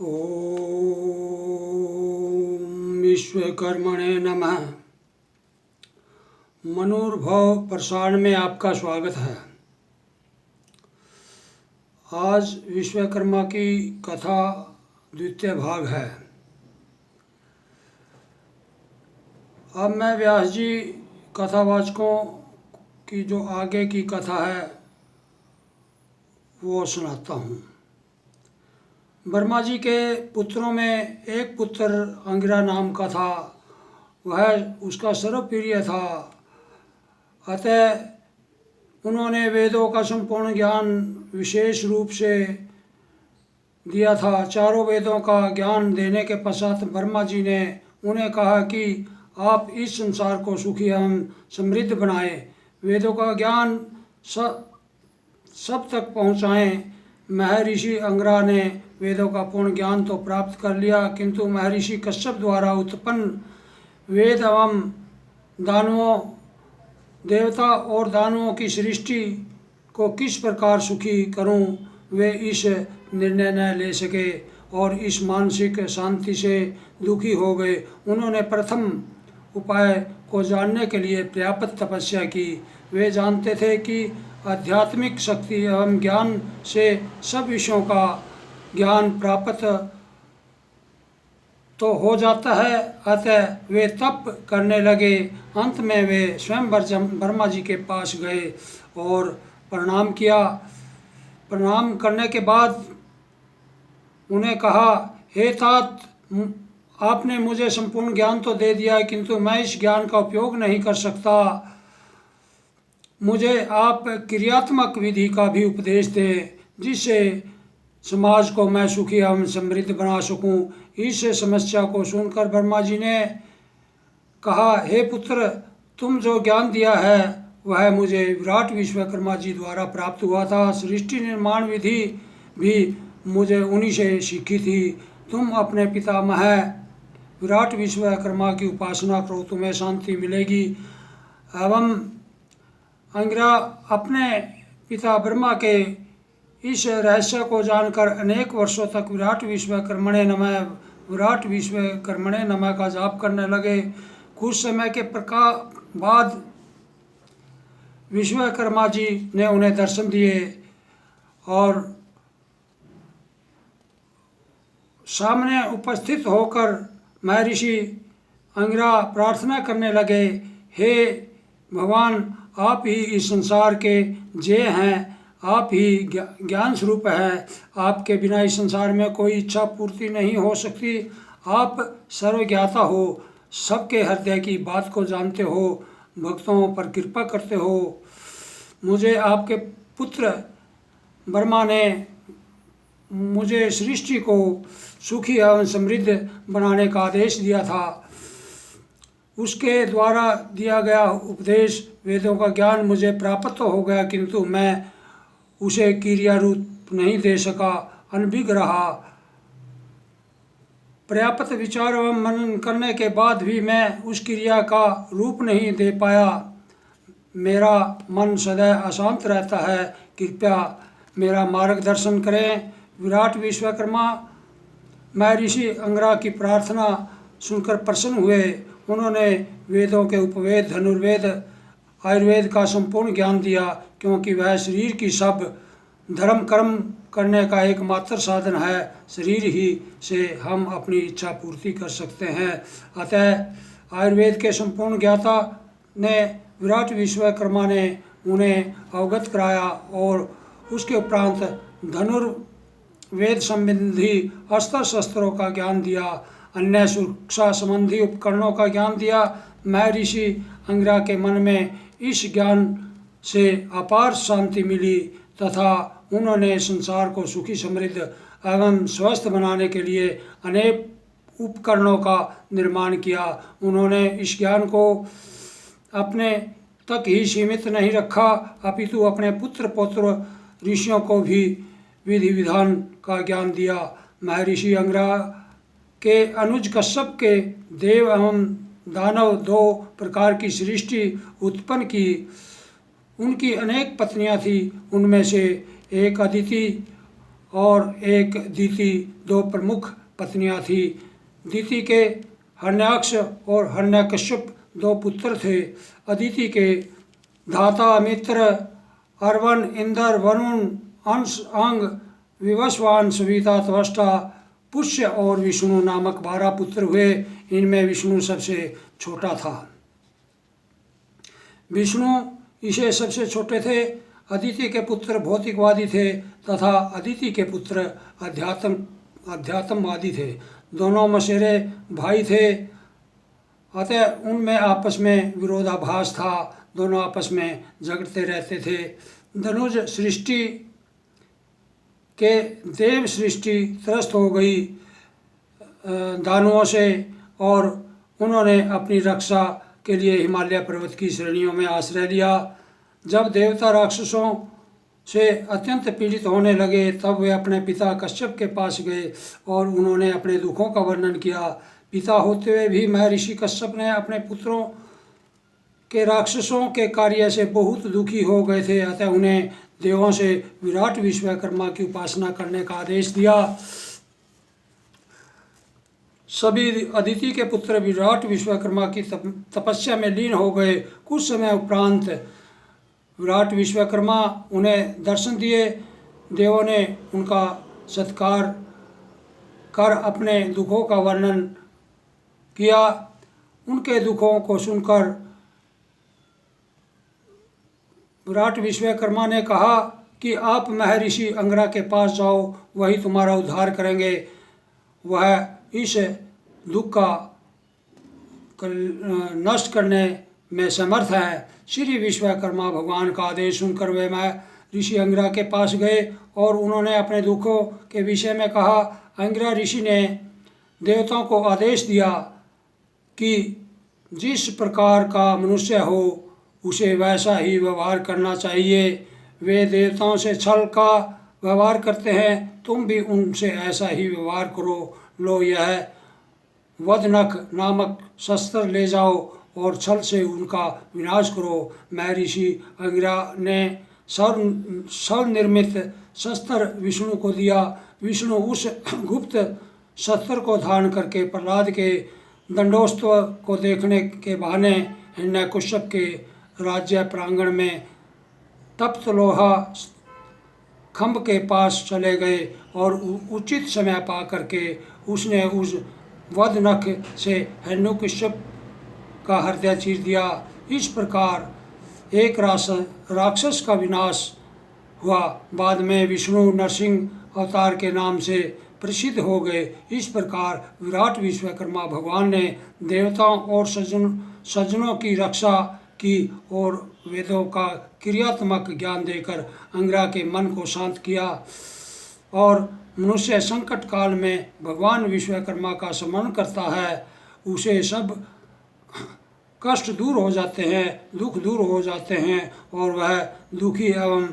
ओम विश्वकर्मणे नमः। मनोर्भव प्रसारण में आपका स्वागत है। आज विश्वकर्मा की कथा द्वितीय भाग है। अब मैं व्यास जी कथावाचकों की जो आगे की कथा है वो सुनाता हूँ। ब्रह्मा जी के पुत्रों में एक पुत्र अंगिरा नाम का था। वह उसका सर्वप्रिय था। अतः उन्होंने वेदों का संपूर्ण ज्ञान विशेष रूप से दिया था। चारों वेदों का ज्ञान देने के पश्चात ब्रह्मा जी ने उन्हें कहा कि आप इस संसार को सुखी एवं समृद्ध बनाएं, वेदों का ज्ञान सब तक पहुँचाएं। महर्षि अंगिरा ने वेदों का पूर्ण ज्ञान तो प्राप्त कर लिया, किंतु महर्षि कश्यप द्वारा उत्पन्न वेद एवं दानवों, देवता और दानवों की सृष्टि को किस प्रकार सुखी करूं, वे इस निर्णय न ले सके और इस मानसिक शांति से दुखी हो गए। उन्होंने प्रथम उपाय को जानने के लिए पर्याप्त तपस्या की। वे जानते थे कि आध्यात्मिक शक्ति एवं ज्ञान से सब विषयों का ज्ञान प्राप्त तो हो जाता है। अतः वे तप करने लगे। अंत में वे स्वयं ब्रह्मा जी के पास गए और प्रणाम किया। प्रणाम करने के बाद उन्हें कहा, हे तात, आपने मुझे संपूर्ण ज्ञान तो दे दिया है, किंतु मैं इस ज्ञान का उपयोग नहीं कर सकता। मुझे आप क्रियात्मक विधि का भी उपदेश दें, जिससे समाज को मैं सुखी एवं समृद्ध बना सकूं। इस समस्या को सुनकर ब्रह्मा जी ने कहा, हे पुत्र, तुम जो ज्ञान दिया है वह मुझे विराट विश्वकर्मा जी द्वारा प्राप्त हुआ था। सृष्टि निर्माण विधि भी मुझे उन्हीं से सीखी थी। तुम अपने पितामह विराट विश्वकर्मा की उपासना करो, तुम्हें शांति मिलेगी। एवं अंगिरा अपने पिता ब्रह्मा के इस रहस्य को जानकर अनेक वर्षों तक विराट विश्वकर्मणे नमः का जाप करने लगे। कुछ समय के बाद विश्वकर्मा जी ने उन्हें दर्शन दिए और सामने उपस्थित होकर महर्षि अंगिरा प्रार्थना करने लगे, हे भगवान, आप ही इस संसार के जेय हैं, आप ही ज्ञान स्वरूप हैं। आपके बिना इस संसार में कोई इच्छा पूर्ति नहीं हो सकती। आप सर्वज्ञाता हो, सबके हृदय की बात को जानते हो, भक्तों पर कृपा करते हो। मुझे आपके पुत्र ब्रह्मा ने मुझे सृष्टि को सुखी एवं समृद्ध बनाने का आदेश दिया था। उसके द्वारा दिया गया उपदेश, वेदों का ज्ञान मुझे प्राप्त तो हो गया, किंतु मैं उसे क्रिया रूप नहीं दे सका, अनभिज्ञ रहा। पर्याप्त विचार एवं मनन करने के बाद भी मैं उस क्रिया का रूप नहीं दे पाया। मेरा मन सदैव अशांत रहता है। कृपया मेरा मार्गदर्शन करें। विराट विश्वकर्मा महर्षि अंगिरा की प्रार्थना सुनकर प्रसन्न हुए। उन्होंने वेदों के उपवेद, धनुर्वेद, आयुर्वेद का संपूर्ण ज्ञान दिया, क्योंकि वह शरीर की सब धर्म कर्म करने का एकमात्र साधन है। शरीर ही से हम अपनी इच्छा पूर्ति कर सकते हैं। अतः आयुर्वेद के संपूर्ण ज्ञाता ने विराट विश्वकर्मा ने उन्हें अवगत कराया और उसके उपरांत धनुर्वेद संबंधी अस्त्र शस्त्रों का ज्ञान दिया, अन्य सुरक्षा संबंधी उपकरणों का ज्ञान दिया। महर्षि अंगिरा के मन में इस ज्ञान से अपार शांति मिली तथा उन्होंने संसार को सुखी, समृद्ध एवं स्वस्थ बनाने के लिए अनेक उपकरणों का निर्माण किया। उन्होंने इस ज्ञान को अपने तक ही सीमित नहीं रखा, अपितु अपने पुत्र पौत्र ऋषियों को भी विधि विधान का ज्ञान दिया। महर्षि अंगिरा के अनुज कश्यप के देव एवं दानव दो प्रकार की सृष्टि उत्पन्न की। उनकी अनेक पत्नियां थी, उनमें से एक अदिति और एक दीति, 2 प्रमुख पत्नियां थी। दीति के हरण्याक्ष और हरण्यकश्यप 2 पुत्र थे। अदिति के धाता मित्र, अर्वन, इंद्र, वरुण, अंश, अंग, विवस्वान, सविता, त्वष्टा, पुष्य और विष्णु नामक 12 पुत्र हुए। इनमें विष्णु सबसे छोटा था। विष्णु इसे सबसे छोटे थे। अदिति के पुत्र भौतिकवादी थे तथा अदिति के पुत्र अध्यात्मवादी थे। दोनों मसेरे भाई थे, अतः उनमें आपस में विरोधाभास था। दोनों आपस में झगड़ते रहते थे। धनुज सृष्टि के देव सृष्टि त्रस्त हो गई दानवों से और उन्होंने अपनी रक्षा के लिए हिमालय पर्वत की श्रेणियों में आश्रय लिया। जब देवता राक्षसों से अत्यंत पीड़ित होने लगे तब वे अपने पिता कश्यप के पास गए और उन्होंने अपने दुखों का वर्णन किया। पिता होते हुए भी महर्षि कश्यप ने अपने पुत्रों के राक्षसों के कार्य से बहुत दुखी हो गए थे, अतः उन्हें देवों से विराट विश्वकर्मा की उपासना करने का आदेश दिया। सभी अदिति के पुत्र विराट विश्वकर्मा की तपस्या में लीन हो गए। कुछ समय उपरांत विराट विश्वकर्मा उन्हें दर्शन दिए। देवों ने उनका सत्कार कर अपने दुखों का वर्णन किया। उनके दुखों को सुनकर विराट विश्वकर्मा ने कहा कि आप महर्षि अंगिरा के पास जाओ, वही तुम्हारा उद्धार करेंगे। वह इस दुख का नष्ट करने में समर्थ है। श्री विश्वकर्मा भगवान का आदेश सुनकर वे महर्षि अंगिरा के पास गए और उन्होंने अपने दुखों के विषय में कहा। अंगिरा ऋषि ने देवताओं को आदेश दिया कि जिस प्रकार का मनुष्य हो उसे वैसा ही व्यवहार करना चाहिए। वे देवताओं से छल का व्यवहार करते हैं, तुम भी उनसे ऐसा ही व्यवहार करो। लो, यह वधनख नामक शस्त्र ले जाओ और छल से उनका विनाश करो। महर्षि अंगिरा ने स्वनिर्मित शस्त्र विष्णु को दिया। विष्णु उस गुप्त शस्त्र को धारण करके प्रहलाद के दंडोत्सव को देखने के बहाने हिरण्यकश्यप के राज्य प्रांगण में तप्त लोहा खंभ के पास चले गए और उचित समय पा करके उसने उस वधनख से हिरण्यकश्यप का हृदय चीर दिया। इस प्रकार एक राक्षस का विनाश हुआ। बाद में विष्णु नरसिंह अवतार के नाम से प्रसिद्ध हो गए। इस प्रकार विराट विश्वकर्मा भगवान ने देवताओं और सज्जनों की रक्षा की और वेदों का क्रियात्मक ज्ञान देकर अंगिरा के मन को शांत किया और मनुष्य संकट काल में भगवान विश्वकर्मा का स्मरण करता है, उसे सब कष्ट दूर हो जाते हैं, दुख दूर हो जाते हैं और वह दुखी एवं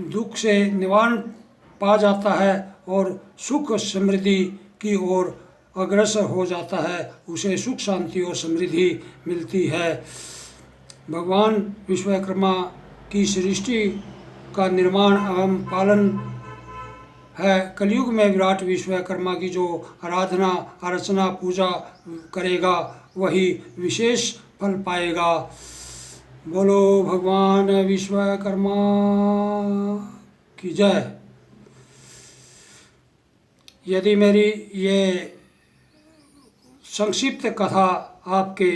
दुख से निवारण पा जाता है और सुख समृद्धि की ओर अग्रसर हो जाता है। उसे सुख शांति और समृद्धि मिलती है। भगवान विश्वकर्मा की सृष्टि का निर्माण एवं पालन है। कलयुग में विराट विश्वकर्मा की जो आराधना अर्चना पूजा करेगा वही विशेष फल पाएगा। बोलो भगवान विश्वकर्मा की जय। यदि मेरी ये संक्षिप्त कथा आपके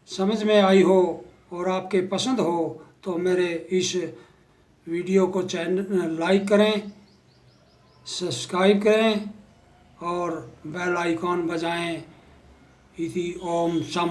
समझ में आई हो और आपके पसंद हो तो मेरे इस वीडियो को लाइक करें, सब्सक्राइब करें और बेल आइकॉन बजाएं। इति ओम सम।